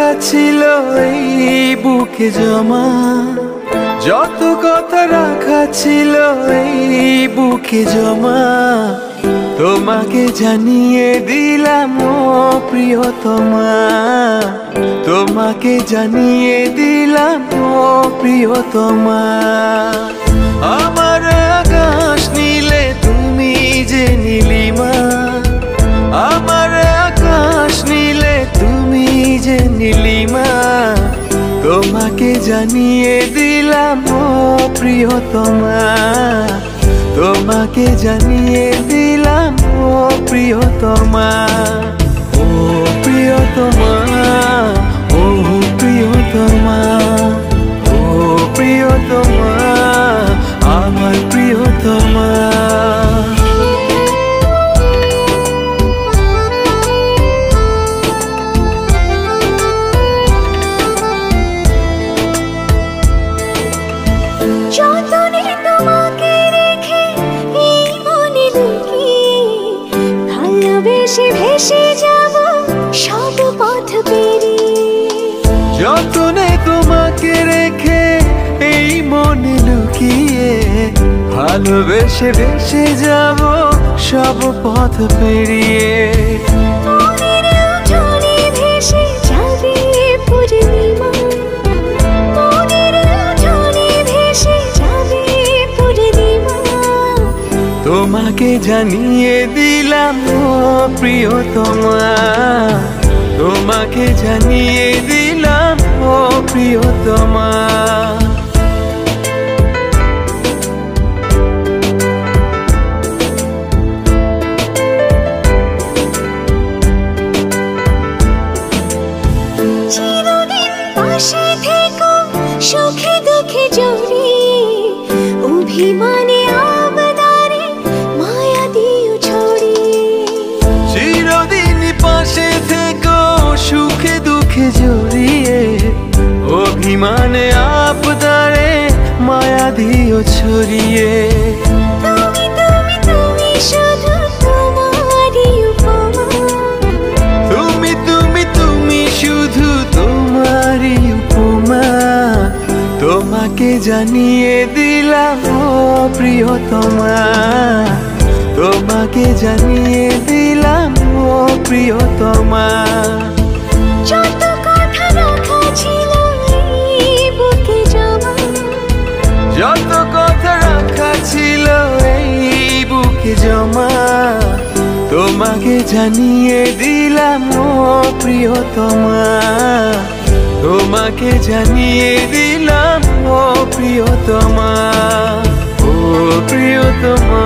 রাখা ছিল এই বুকে জমা, যত কথা রাখা ছিল এই বুকে জমা, তোমাকে জানিয়ে দিলাম ও প্রিয়তমা, তোমাকে জানিয়ে দিলাম ও প্রিয়তমা। আমার আকাশ নীলে তুমি যে নীলিমা, আমার আকাশ নীলে তুমি যে নীলিমা, তোমাকে জানিয়ে দিলাম ও প্রিয়তমা, তোমাকে জানিয়ে দিলাম ও প্রিয়তমা। ও প্রিয়তমা, ও প্রিয়তমা, ও প্রিয়তমা, আমার প্রিয়তমা। যতনে তোমাকে রেখে এই মনে লুকিয়ে, ভালোবেসে ভেসে যাব সব পথ পেরিয়ে। যতনে তোমাকে রেখে এই মনে লুকিয়ে, ভালোবেসে ভেসে যাব সব পথ পেরিয়ে। মনের উঠোনে ভেসে যাবে পূর্ণিমা, মনের উঠোনে ভেসে যাবে পূর্ণিমা, তোমাকে জানিয়ে দিলাম ও প্রিয়তমা, তোমাকে জানিয়ে দিলাম ও প্রিয়তমা। চিরদিন পাশে থেকো সুখে দুঃখে জড়িয়ে, অভিমানে আবদারে মায়া দিও ছড়িয়ে। চিরদিন পাশে থেকো সুখে দুঃখে জড়িয়ে, অভিমানে আবদারে মায়া দিও ছড়িয়ে। তুমি তুমি তুমি শুধু তোমারই উপমা, তুমি তুমি তুমি শুধু তোমারই উপমা, তোমাকে জানিয়ে দিলাম ও প্রিয়তমা, তোমাকে জানিয়ে দিলাম ও প্রিয়তমা। যত কথা রাখা ছিল এই বুকে জমা, যত কথা রাখা ছিল এই বুকে জমা, তোমাকে জানিয়ে দিলাম ও প্রিয়তমা, তোমাকে জানিয়ে দিলাম ও প্রিয়তমা, ও প্রিয়তমা।